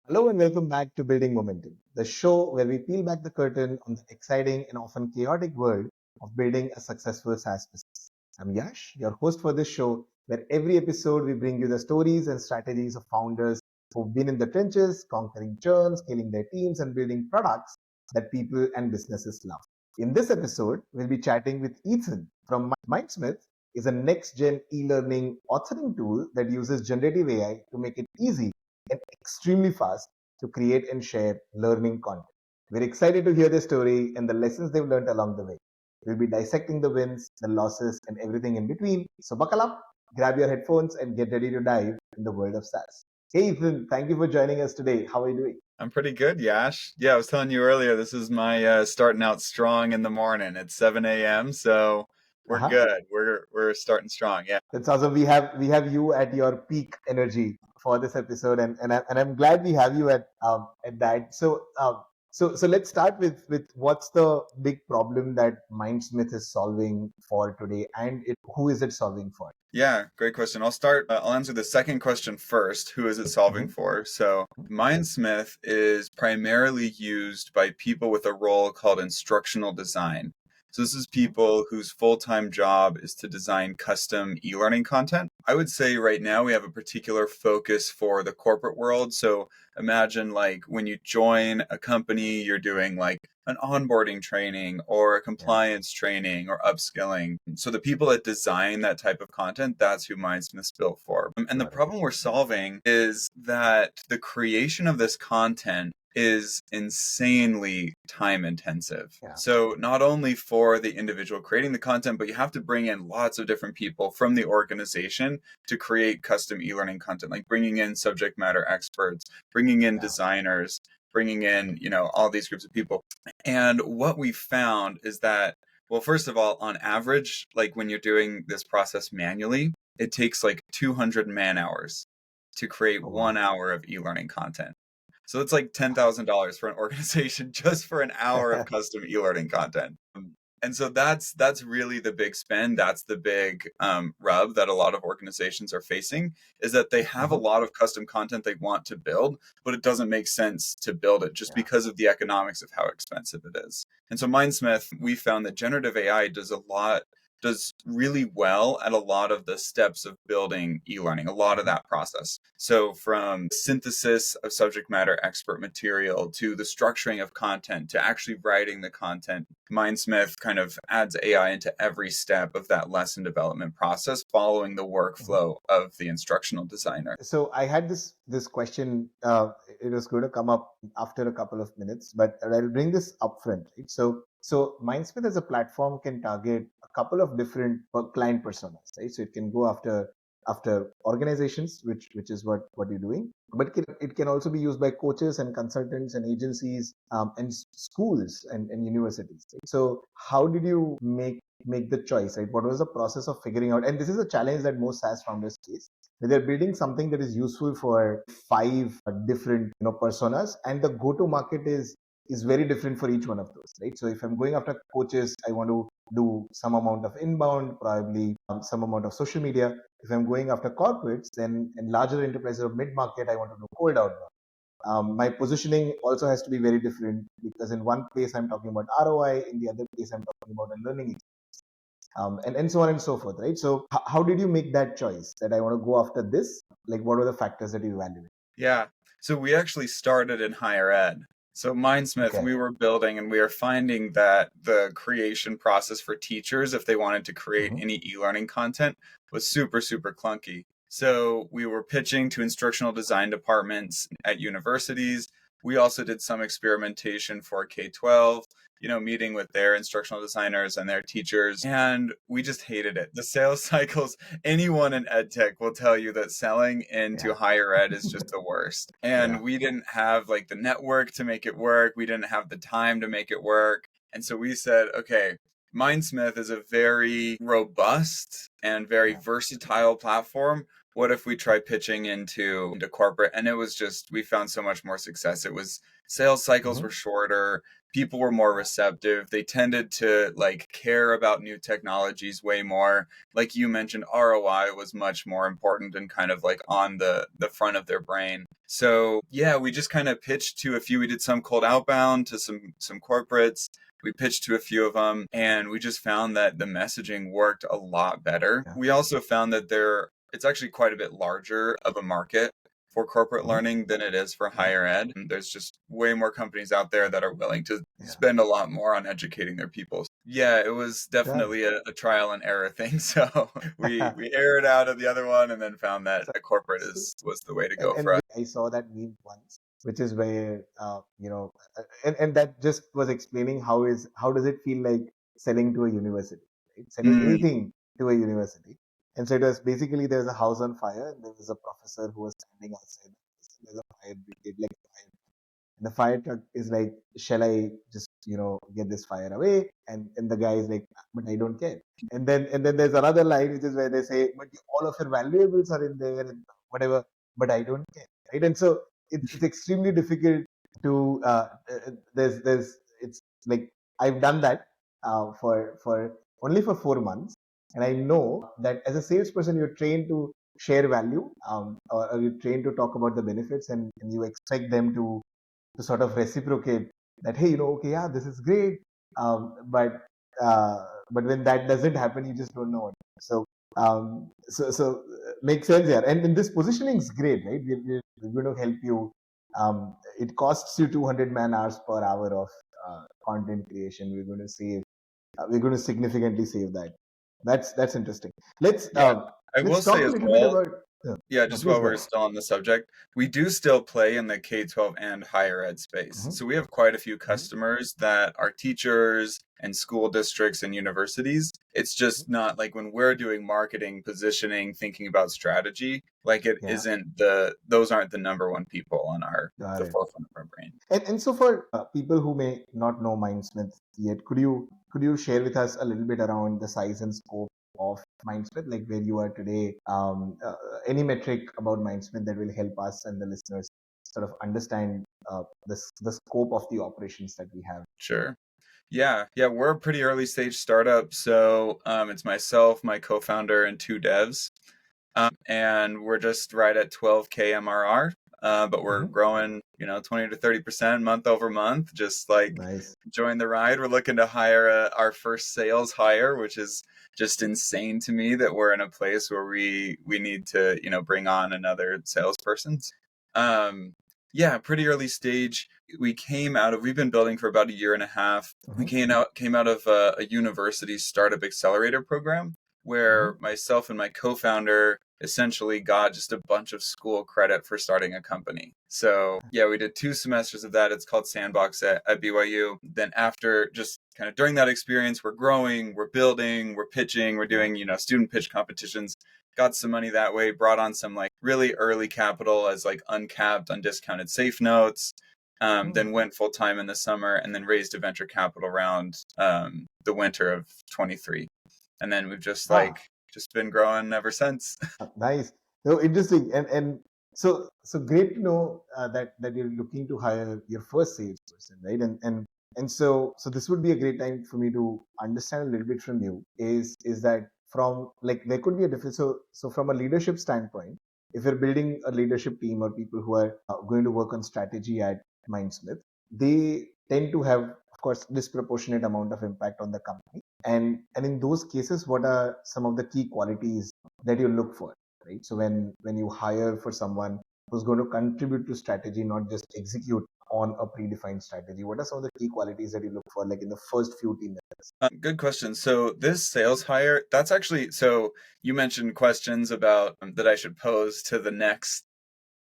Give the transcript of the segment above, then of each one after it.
Hello and welcome back to Building Momentum, the show where we peel back the curtain on the exciting and often chaotic world of building a successful SaaS business. I'm Yash, your host for this show, where every episode we bring you the stories and strategies of founders who've been in the trenches, conquering churn, scaling their teams, and building products that people and businesses love. In this episode, we'll be chatting with Ethan from Mindsmith, is a next-gen e-learning authoring tool that uses generative AI to make it easy and extremely fast to create and share learning content. We're excited to hear their story and the lessons they've learned along the way. We'll be dissecting the wins, the losses, and everything in between. So buckle up, grab your headphones, and get ready to dive in the world of SaaS. Hey, Ethan, thank you for joining us today. How are you doing? I'm pretty good, Yash. Yeah, I was telling you earlier, this is my starting out strong in the morning. It's 7 a.m., so we're Uh-huh. good. We're starting strong. Yeah. That's awesome. We have you at your peak energy for this episode, and I'm glad we have you at that. So let's start with what's the big problem that Mindsmith is solving for today, and who is it solving for? Yeah, great question. I'll answer the second question first. Who is it solving Mhm. for? So, Mindsmith is primarily used by people with a role called instructional design. So, this is Mhm. people whose full-time job is to design custom e-learning content. I would say right now we have a particular focus for the corporate world. So, imagine like when you join a company, you're doing like an onboarding training or a Yeah, compliance training or upskilling. So the people that design that type of content, that's who Mindsmith's built for. And the got it. problem we're solving is that the creation of this content is insanely time intensive. Yeah, So not only for the individual creating the content, but you have to bring in lots of different people from the organization to create custom e-learning content, like bringing in subject matter experts, bringing in yeah. designers, bringing in, all these groups of people. And what we found is that, well, first of all, on average, like when you're doing this process manually, it takes like 200 man hours to create Oh one wow. hour of e-learning content. So it's like $10,000 for an organization just for an hour of custom e-learning content. And so that's really the big spend. That's the big rub that a lot of organizations are facing, is that they have a Uh-huh. lot of custom content they want to build, but it doesn't make sense to build it just Yeah. because of the economics of how expensive it is. And so Mindsmith, we found that generative AI does really well at a lot of the steps of building e-learning, a lot of Mhm. that process. So from synthesis of subject matter expert material to the structuring of content to actually writing the content, Mindsmith kind of adds AI into every step of that lesson development process, following the Mhm. workflow of the instructional designer. So I had this question. It was going to come up after a couple of minutes, but I'll bring this upfront. Right? So Mindsmith as a platform can target a couple of different client personas, right? So it can go after organizations, which is what you're doing, but it can also be used by coaches and consultants and agencies and schools and universities. Right? So how did you make the choice? Right? What was the process of figuring out? And this is a challenge that most SaaS founders face. They're building something that is useful for five different personas, and the go to market is very different for each one of those, right? So if I'm going after coaches, I want to do some amount of inbound, probably some amount of social media. If I'm going after corporates, then in larger enterprises or mid market, I want to do cold outbound. My positioning also has to be very different, because in one place I'm talking about ROI, in the other place I'm talking about a learning, and so on and so forth, right? So how did you make that choice that I want to go after this? Like, what were the factors that you evaluated? Yeah. So we actually started in higher ed. So Mindsmith, Okay. we were building and we are finding that the creation process for teachers, if they wanted to create Hmm. any e-learning content, was super, super clunky. So we were pitching to instructional design departments at universities. We also did some experimentation for K-12, meeting with their instructional designers and their teachers. And we just hated it. The sales cycles, anyone in ed tech will tell you that selling into Yeah. higher ed is just the worst. And Yeah. we didn't have like the network to make it work. We didn't have the time to make it work. And so we said, okay, Mindsmith is a very robust and very Yeah. versatile platform. what if we try pitching into corporate? And it was just, we found so much more success. It was, sales cycles were shorter, people were more receptive, they tended to like care about new technologies way more. Like you mentioned, ROI was much more important and kind of like on the front of their brain. So yeah, we just kind of pitched to a few. We did some cold outbound to some corporates. We pitched to a few of them, and we just found that the messaging worked a lot better. Yeah. We also found that it's actually quite a bit larger of a market for corporate learning than it is for higher ed. And there's just way more companies out there that are willing to spend a lot more on educating their people. Yeah, it was definitely a trial and error thing. So we aired out of the other one and then found that corporate was the way to go for us. I saw that meme once, which is where and that just was explaining how does it feel like selling to a university, right? Selling Mm, anything to a university. And so it was basically there was a house on fire, and there was a professor who was standing outside. There's a fire brigade, like fire. And the fire truck is like, shall I just, get this fire away? And the guy is like, but I don't care. And then there's another line which is where they say, but all of your valuables are in there and whatever, but I don't care. Right. And so it's extremely difficult to there's it's like I've done that for only for 4 months. And I know that as a salesperson, you're trained to share value, or you're trained to talk about the benefits, and you expect them to sort of reciprocate that, hey, okay, yeah, this is great, but when that doesn't happen, you just don't know what. So makes sense here, and this positioning is great, right? We're going to help you. It costs you 200 man hours per hour of content creation. We're going to significantly save that. That's interesting. let's yeah, um, I will let's say talk a as little bit well. about Yeah, no, just please while go we're ahead. still on the subject, we do still play in the K-12 and higher ed space. Mhm, So we have quite a few mhm, customers that are teachers and school districts and universities. It's mhm. just not like when we're doing marketing, positioning, thinking about strategy, like it Yeah, isn't those aren't the number one people on got the it. forefront of our brain. And so for people who may not know Mindsmith yet, could you share with us a little bit around the size and scope of Mindsmith, like where you are today? Any metric about Mindsmith that will help us and the listeners sort of understand the scope of the operations that we have. Sure. Yeah, we're a pretty early stage startup. So it's myself, my co-founder, and two devs. And we're just right at 12K MRR. But we're Mhm. growing, 20 to 30% month over month. Just like Nice. join the ride. We're looking to hire our first sales hire, which is just insane to me that we're in a place where we need to, bring on another salesperson. Um, yeah, pretty early stage. We've been building for about a year and a half. We Mhm, came out of a university startup accelerator program mhm. where myself and my co-founder essentially got just a bunch of school credit for starting a company. So yeah, we did 2 semesters of that. It's called Sandbox at BYU. Then after just kind of during that experience, we're growing, we're building, we're pitching, we're Yeah. doing, student pitch competitions, got some money that way, brought on some like really early capital as like uncapped, undiscounted safe notes. Mm. Then went full time in the summer and then raised a venture capital round the winter of 23. And then we've Ah, just been growing ever since. nice. So interesting, and so great to know that you're looking to hire your first salesperson, right? And so this would be a great time for me to understand a little bit from you. Is that from like there could be a difference. So from a leadership standpoint, if you're building a leadership team or people who are going to work on strategy at Mindsmith, they tend to have, of course, disproportionate amount of impact on the company. And in those cases, what are some of the key qualities that you look for, right? So when you hire for someone who's going to contribute to strategy, not just execute on a predefined strategy, what are some of the key qualities that you look for, like in the first few team members? Good question. So this sales hire, that's actually, so you mentioned questions about that I should pose to the next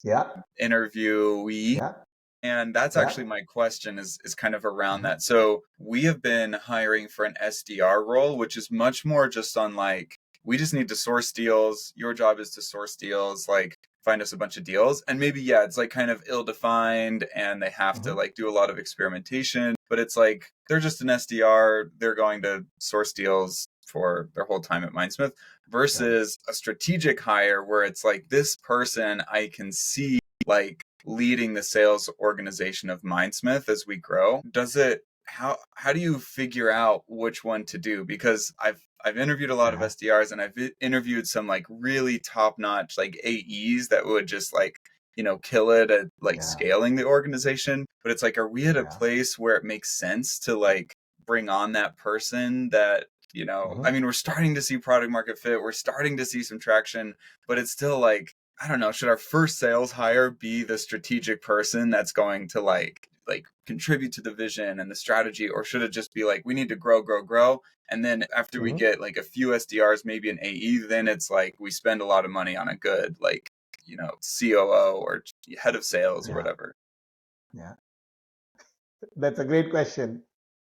Yeah, interviewee. yeah, And that's yeah. actually my question is kind of around Mhm, that. So we have been hiring for an SDR role, which is much more just on like, we just need to source deals. Your job is to source deals, like find us a bunch of deals. And maybe, yeah, it's like kind of ill defined and they have to mhm, like do a lot of experimentation, but it's like they're just an SDR. They're going to source deals for their whole time at Mindsmith, versus a strategic hire where it's like, this person I can see like leading the sales organization of Mindsmith as we grow. Does it, how do you figure out which one to do? Because I've interviewed a lot of SDRs, and I've interviewed some like really top notch like AEs that would just like, kill it at like scaling the organization. But it's like, are we at a place where it makes sense to like bring on that person that, I mean, we're starting to see product market fit, we're starting to see some traction, but it's still like, I don't know, should our first sales hire be the strategic person that's going to like contribute to the vision and the strategy, or should it just be like, we need to grow, and then after we get like a few SDRs, maybe an AE, then it's like we spend a lot of money on a good like, COO or head of sales or whatever? Yeah, that's a great question.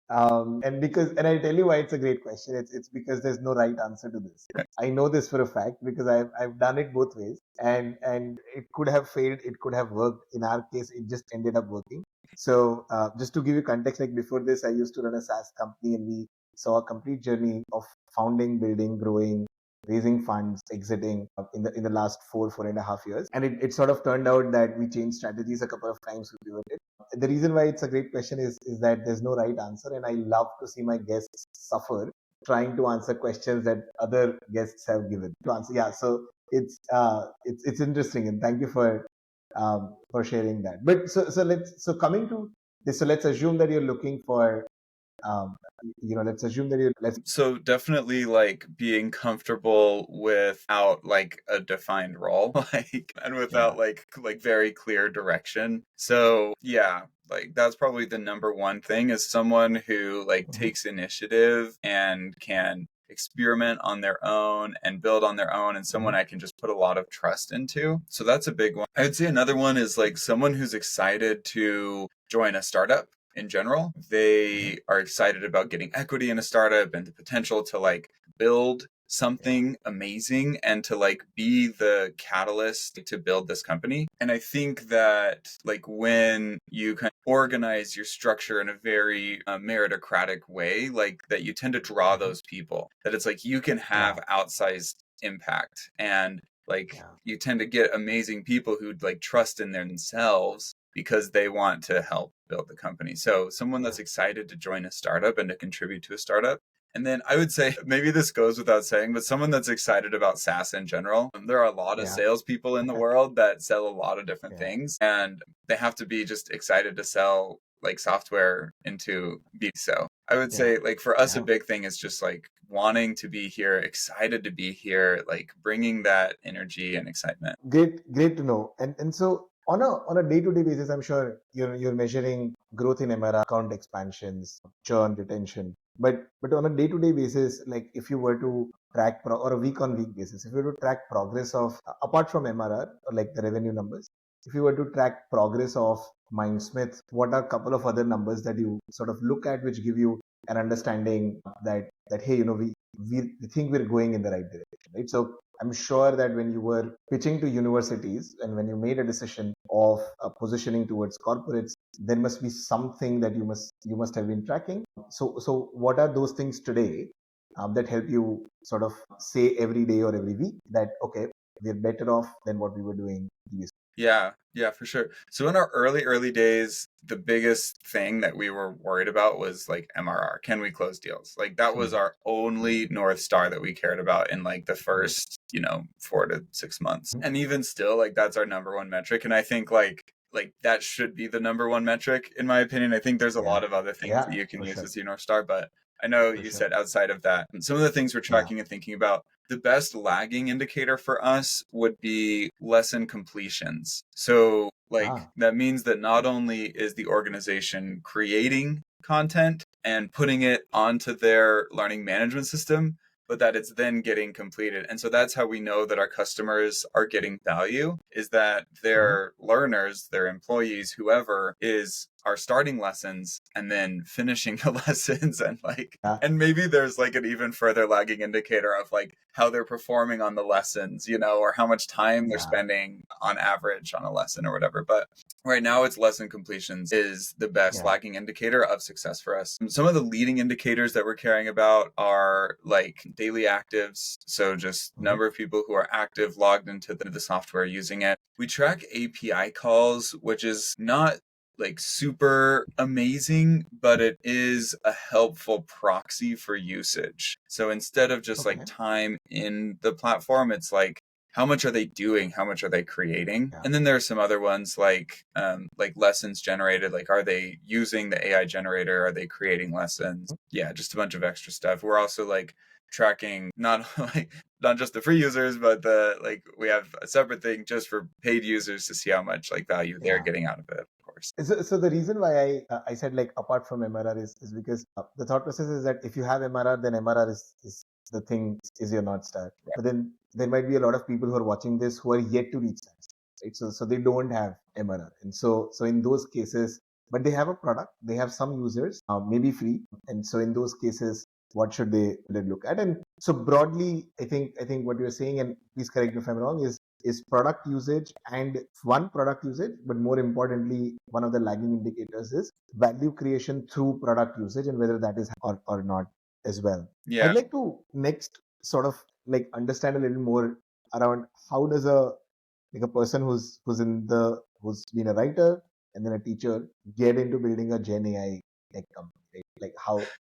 And I'll tell you why it's a great question. It's because there's no right answer to this. I know this for a fact because I've done it both ways, and it could have failed, it could have worked. In our case, it just ended up working. So just to give you context, like before this, I used to run a SaaS company, and we saw a complete journey of founding, building, growing, raising funds, exiting in the last 4.5 years. And it sort of turned out that we changed strategies a couple of times, we pivoted. The reason why it's a great question is that there's no right answer, and I love to see my guests suffer trying to answer questions that other guests have given to answer. Yeah, so it's interesting, and thank you for sharing that. But so coming to this, so let's assume that you're looking for um, let's assume that let's So definitely like being comfortable without like a defined role, like, and without like very clear direction. So yeah, like that's probably the number one thing, is someone who like takes initiative and can experiment on their own and build on their own, and someone I can just put a lot of trust into. So that's a big one. I'd say another one is like someone who's excited to join a startup. In general, they are excited about getting equity in a startup and the potential to like build something amazing and to like be the catalyst to build this company. And I think that like when you kind of organize your structure in a very meritocratic way, like that, you tend to draw those people that it's like you can have outsized impact, and like you tend to get amazing people who like trust in themselves because they want to help build the company. So someone that's excited to join a startup and to contribute to a startup. And then I would say, maybe this goes without saying, but someone that's excited about SaaS in general. There are a lot of salespeople in the world that sell a lot of different things, and they have to be just excited to sell like software into B. So I would say like for us, a big thing is just like wanting to be here, excited to be here, like bringing that energy and excitement. Great to know. And so on a day-to-day basis, I'm sure you're measuring growth in MRR, account expansions, churn, retention. But on a day-to-day basis, like if you were to track or a week-on-week basis, if you were to track progress of apart from MRR or like the revenue numbers, if you were to track progress of Mindsmith, what are a couple of other numbers that you sort of look at which give you an understanding that hey, we think we're going in the right direction, right? So I'm sure that when you were pitching to universities and when you made a decision of positioning towards corporates, there must be something that you must have been tracking. So what are those things today that help you sort of say every day or every week that okay, we're better off than what we were doing previously? Yeah, for sure. So in our early days, the biggest thing that we were worried about was like MRR. Can we close deals? Like that was our only North Star that we cared about in like the first, 4 to 6 months. And even still, like that's our number one metric. And I think like that should be the number one metric in my opinion. I think there's a lot of other things that you can use as your North Star, but I know you said outside of that, some of the things we're tracking and thinking about, the best lagging indicator for us would be lesson completions. So like that means that not only is the organization creating content and putting it onto their learning management system, but that it's then getting completed. And so that's how we know that our customers are getting value, is that their learners, their employees, whoever is are starting lessons and then finishing the lessons, and like, Yeah. and maybe there's like an even further lagging indicator of like how they're performing on the lessons, or how much time they're Yeah. spending on average on a lesson or whatever. But right now, it's lesson completions is the best Yeah. lagging indicator of success for us. Some of the leading indicators that we're caring about are like daily actives. So just Mhm. number of people who are active, logged into the software using it. We track API calls, which is not like super amazing, but it is a helpful proxy for usage. So instead of just like Okay. time in the platform, it's like, how much are they doing? How much are they creating? Yeah. And then there are some other ones like lessons generated. Like, are they using the AI generator? Are they creating lessons? Yeah, just a bunch of extra stuff. We're also like tracking not like not just the free users, but the like we have a separate thing just for paid users to see how much like value they're Yeah. getting out of it, of course. So the reason why I said like apart from MRR is because the thought process is that if you have MRR, then MRR is the thing, is your North Star. But then there might be a lot of people who are watching this who are yet to reach that, right? So they don't have MRR, and so in those cases, but they have a product, they have some users, maybe free, and so in those cases, what should they look at? And so broadly, I think what you're saying, and please correct me if I'm wrong, is product usage, and one product usage, but more importantly, one of the lagging indicators is value creation through product usage and whether that is or not as well. Yeah. I'd like to next sort of like understand a little more around how does a like a person who's been a writer and then a teacher get into building a Gen AI tech company, right? Like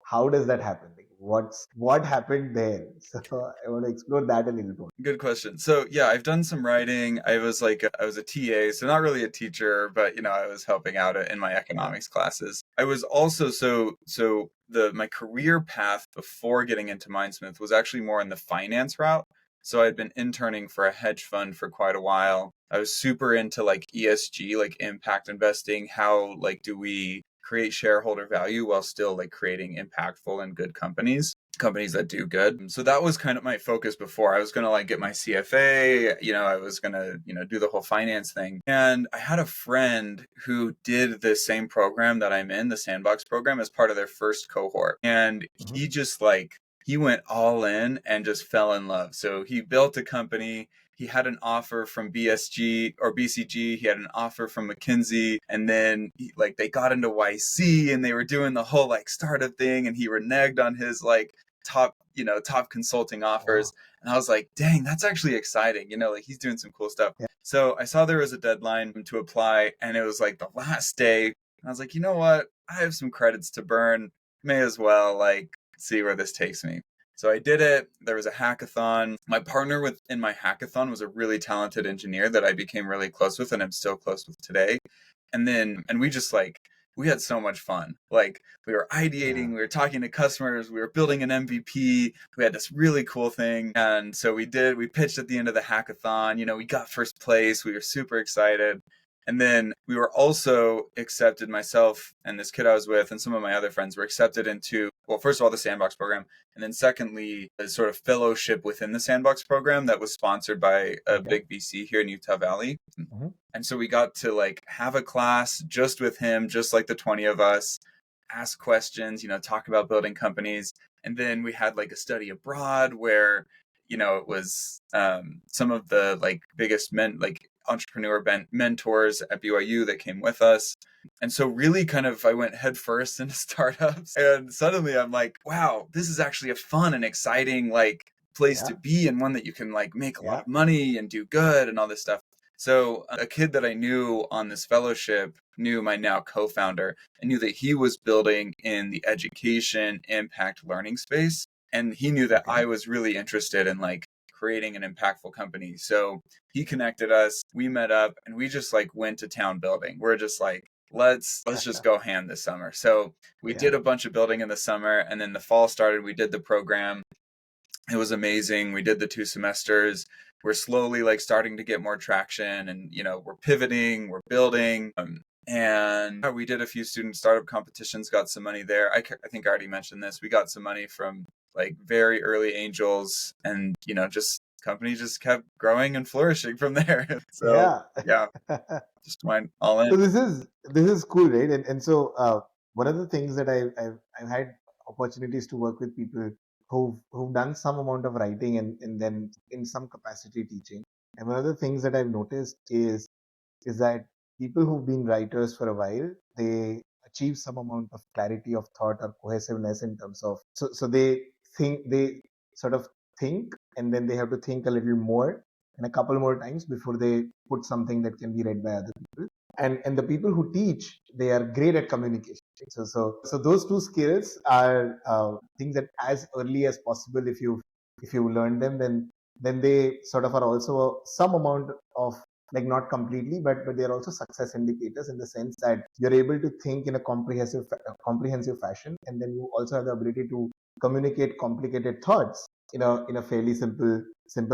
how does that happen? Like what happened there? So I want to explore that a little more. Good question. So yeah, I've done some writing. I was a TA, so not really a teacher, but I was helping out in my Yeah. economics classes. I was also so the my career path before getting into Mindsmith was actually more in the finance route. So I'd been interning for a hedge fund for quite a while. I was super into like ESG, like impact investing. How like do we create shareholder value while still like creating impactful and good companies that do good. So that was kind of my focus before. I was going to like get my CFA, I was going to, do the whole finance thing. And I had a friend who did the same program that I'm in, the sandbox program, as part of their first cohort. And Mhm. he just like, he went all in and just fell in love. So he built a company. He had an offer from BSG or BCG. He had an offer from McKinsey, and then like they got into YC and they were doing the whole like startup thing. And he reneged on his like top consulting offers. Wow. And I was like, dang, that's actually exciting. Like he's doing some cool stuff. Yeah. So I saw there was a deadline to apply, and it was like the last day. And I was like, you know what? I have some credits to burn. May as well like see where this takes me. So I did it. There was a hackathon. My partner in my hackathon was a really talented engineer that I became really close with, and I'm still close with today. And we just like we had so much fun. Like we were ideating, Yeah. we were talking to customers, we were building an MVP. We had this really cool thing. And so we pitched at the end of the hackathon, we got first place. We were super excited. And then we were also accepted, myself and this kid I was with, and some of my other friends were accepted into, well, first of all, the Sandbox program. And then secondly, a sort of fellowship within the Sandbox program that was sponsored by a Okay. big VC here in Utah Valley. Mhm. And so we got to like have a class just with him, just like the 20 of us, ask questions, talk about building companies. And then we had like a study abroad where, it was some of the like biggest entrepreneur mentors at BYU that came with us. And so really kind of I went headfirst into startups, and suddenly I'm like, wow, this is actually a fun and exciting like place Yeah. to be, and one that you can like make a lot Yeah. of money and do good and all this stuff. So a kid that I knew on this fellowship knew my now co-founder, and knew that he was building in the education impact learning space. And he knew that Okay. I was really interested in like creating an impactful company. So he connected us, we met up, and we just like went to town building. We're just like, let's just go ham this summer. So we Yeah. did a bunch of building in the summer, and then the fall started, we did the program. It was amazing. We did the 2 semesters. We're slowly like starting to get more traction, and we're pivoting, we're building. And we did a few student startup competitions, got some money there. I think I already mentioned this. We got some money from like very early angels, and just company just kept growing and flourishing from there. So Yeah. yeah, just went all So in. this is cool, right? And so one of the things that I've had opportunities to work with people who've done some amount of writing and then in some capacity teaching. And one of the things that I've noticed is that people who've been writers for a while, they achieve some amount of clarity of thought or cohesiveness in terms of, so they sort of think, and then they have to think a little more and a couple more times before they put something that can be read by other people. And the people who teach, they are great at communication. So those two skills are things that as early as possible, if you learn them, then they sort of are also some amount of, like, not completely, but they're also success indicators, in the sense that you're able to think in a comprehensive fashion, and then you also have the ability to communicate complicated thoughts in a fairly simple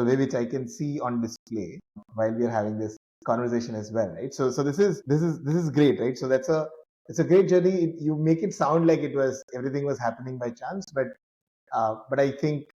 way, which I can see on display while we are having this conversation as well, right? So this is great, right? So it's a great journey. You make it sound like everything was happening by chance, but I think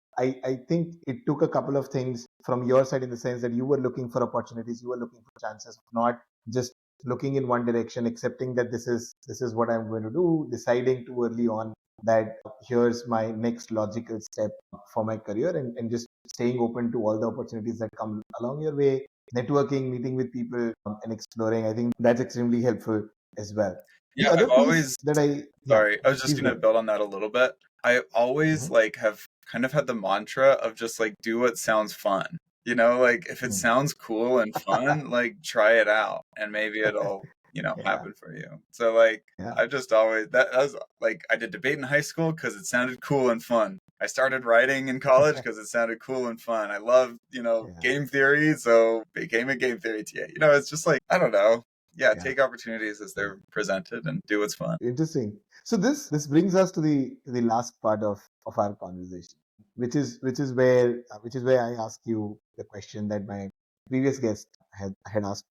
it took a couple of things from your side, in the sense that you were looking for opportunities, you were looking for chances, not just looking in one direction, accepting that this is what I'm going to do, deciding too early on that here's my next logical step for my career, and just staying open to all the opportunities that come along your way, networking, meeting with people, and exploring. I think that's extremely helpful as well. The Yeah, other I've piece always that yeah, sorry, I was just please gonna go build on that a little bit. I always ahead. like have kind of had the mantra of just like do what sounds fun. You know, like if it Mhm. sounds cool and fun, like try it out and maybe it'll, Yeah, happen for you. So like yeah. I've just always that was like I did debate in high school because it sounded cool and fun. I started writing in college because it sounded cool and fun. I love, Yeah, game theory, so became a game theory TA. It's just like I don't know. Yeah, yeah, take opportunities as yeah. they're presented and do what's fun. Interesting. So this brings us to the last part of our conversation, which is where I ask you the question that my previous guest had asked.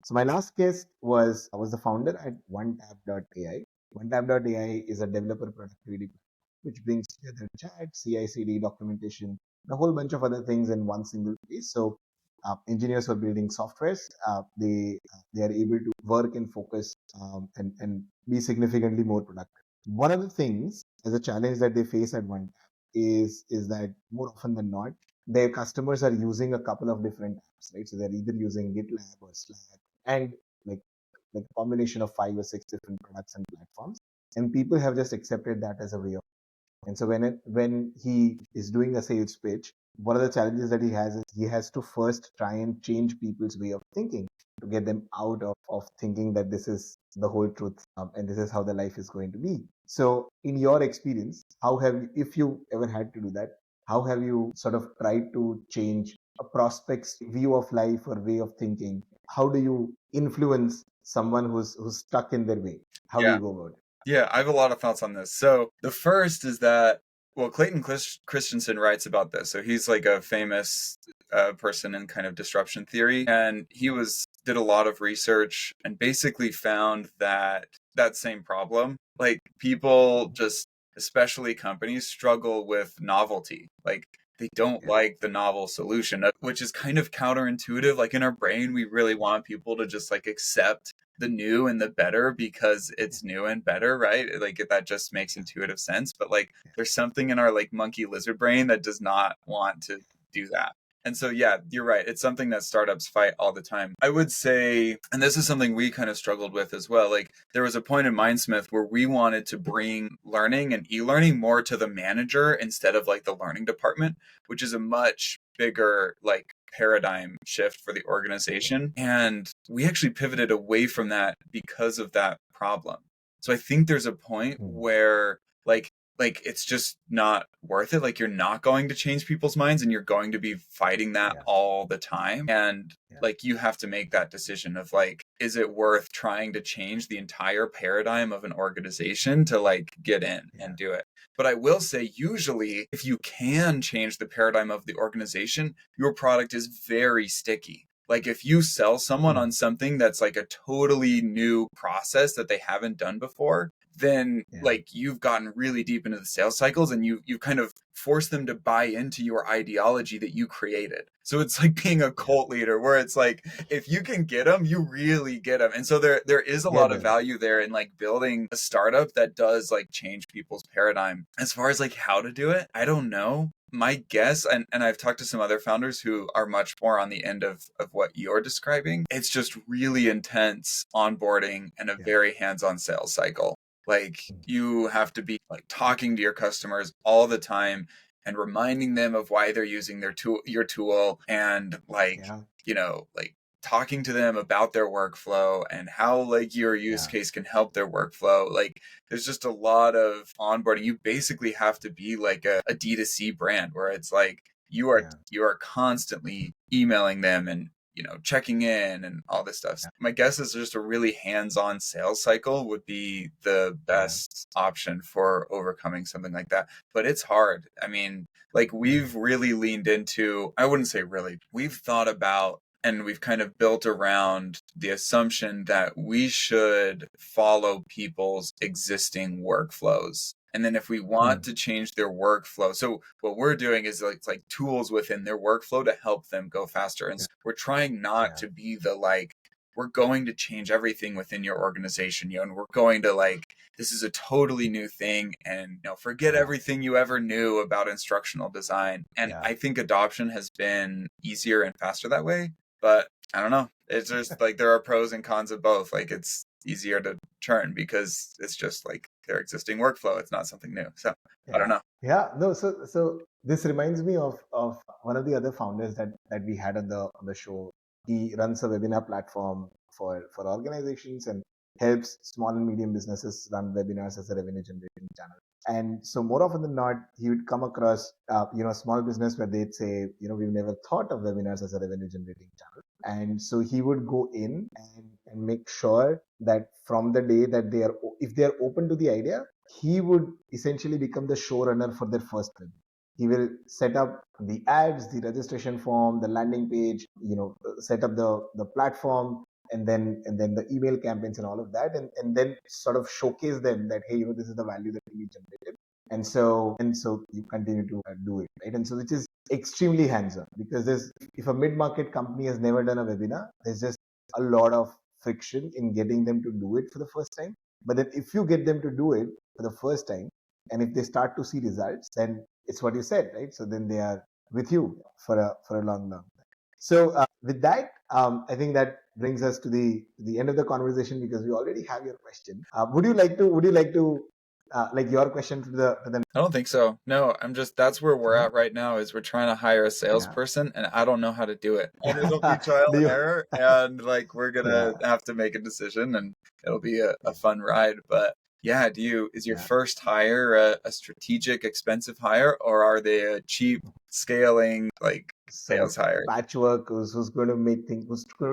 So my last guest was the founder at OneTap.ai. OneTap.ai is a developer productivity platform which brings together chat, CI/CD documentation, and a whole bunch of other things in one single place. So engineers who are building softwares, they are able to work and focus, and be significantly more productive. One of the things as a challenge that they face at OneTap is that more often than not, their customers are using a couple of different apps, right? So they're either using GitLab or Slack, and like like a combination of 5 or 6 different products and platforms, and people have just accepted that as a way of. And so when he is doing a sales pitch, one of the challenges that he has is he has to first try and change people's way of thinking, to get them out of thinking that this is the whole truth, and this is how the life is going to be. So in your experience, how have you, if you ever had to do that, how have you sort of tried to change a prospect's view of life or way of thinking? How do you influence someone who's stuck in their way? How do Yeah. you go about it? Yeah, I have a lot of thoughts on this. So the first is that, well, Clayton Christensen writes about this. So he's like a famous person in kind of disruption theory, and he was did a lot of research and basically found that that same problem, like people just, especially companies, struggle with novelty. Like they don't Yeah, like the novel solution, which is kind of counterintuitive. Like in our brain, we really want people to just like accept the new and the better because yeah, it's new and better, right? Like that just makes yeah, intuitive sense. But like yeah. there's something in our like monkey lizard brain that does not want to do that. And so, yeah, you're right. It's something that startups fight all the time. I would say, and this is something we kind of struggled with as well. Like, there was a point in Mindsmith where we wanted to bring learning and e learning more to the manager instead of like the learning department, which is a much bigger, like, paradigm shift for the organization. And we actually pivoted away from that because of that problem. So I think there's a point Hmm. where like it's just not worth it. Like you're not going to change people's minds and you're going to be fighting that Yeah, all the time. And yeah, like you have to make that decision of like, is it worth trying to change the entire paradigm of an organization to like get in yeah, and do it? But I will say, usually, if you can change the paradigm of the organization, your product is very sticky. Like if you sell someone on something that's like a totally new process that they haven't done before, then Yeah. like you've gotten really deep into the sales cycles and you've kind of forced them to buy into your ideology that you created. So it's like being a Yeah. cult leader where it's like if you can get them, you really get them. And so there is a Get lot of them. value there in like building a startup that does like change people's paradigm. As far as like how to do it, I don't know. My guess, and I've talked to some other founders who are much more on the end of what you're describing, it's just really intense onboarding and a Yeah. very hands-on sales cycle. Like Mm. you have to be like talking to your customers all the time and reminding them of why they're using their tool, your tool, and like, Yeah. like talking to them about their workflow and how like your use Yeah. case can help their workflow. Like there's just a lot of onboarding. You basically have to be like a D2C brand where it's like Yeah. you are constantly emailing them and checking in and all this stuff. Yeah. My guess is just a really hands-on sales cycle would be the Yeah. best option for overcoming something like that. But it's hard. I mean, like we've really leaned into, I wouldn't say really, we've thought about and we've kind of built around the assumption that we should follow people's existing workflows. And then if we want Mm. to change their workflow, so what we're doing is like, it's like tools within their workflow to help them go faster. And Yeah. so we're trying not Yeah. to be the like, we're going to change everything within your organization, and we're going to like, this is a totally new thing, and forget Yeah. everything you ever knew about instructional design. And Yeah. I think adoption has been easier and faster that way. But I don't know. It's just like there are pros and cons of both. Like it's easier to churn because it's just like their existing workflow. It's not something new. So I don't Yeah. know. Yeah. No, so this reminds me of one of the other founders that we had on the show. He runs a webinar platform for organizations and helps small and medium businesses run webinars as a revenue generating channel. And so more often than not, he would come across small business where they'd say, we've never thought of webinars as a revenue generating channel. And so he would go in and make sure that from the day that if they are open to the idea, he would essentially become the showrunner for their first webinar. He will set up the ads, the registration form, the landing page, set up the platform, and then the email campaigns and all of that, and then sort of showcase them that, hey, this is the value that we generated. And so you continue to do it, right? And so which is extremely hands-on, because if a mid-market company has never done a webinar, there's just a lot of friction in getting them to do it for the first time. But then if you get them to do it for the first time, and if they start to see results, then it's what you said, right? So then they are with you for a long time. So with that, I think that brings us to the end of the conversation, because we already have your question. Would you like to like your question to the I don't think so. No, that's where we're Mhm. at right now is we're trying to hire a Yeah. salesperson and I don't know how to do it. And it'll be trial Do and you? error and like we're gonna Yeah. have to make a decision and it'll be a Yeah. fun ride. But yeah, is your Yeah. first hire a strategic expensive hire or are they a cheap scaling like Sort of sales hire? patchwork who's going to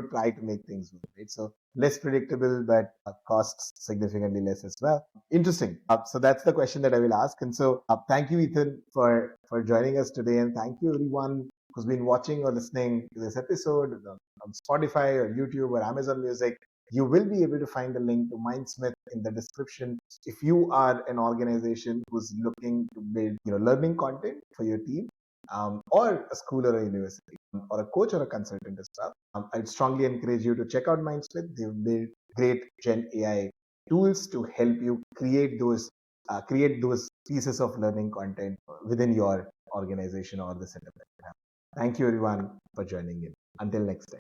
try to make things work, right? So less predictable, but costs significantly less as well. Interesting. So that's the question that I will ask. And so thank you, Ethan, for joining us today, and thank you everyone who's been watching or listening to this episode on Spotify or YouTube or Amazon Music. You will be able to find the link to Mindsmith in the description if you are an organization who's looking to build learning content for your team, or a school or a university, or a coach or a consultant as well. I'd strongly encourage you to check out Mindsmith. They've built great Gen AI tools to help you create those pieces of learning content within your organization or the setup that you have. Thank you everyone for joining in. Until next time.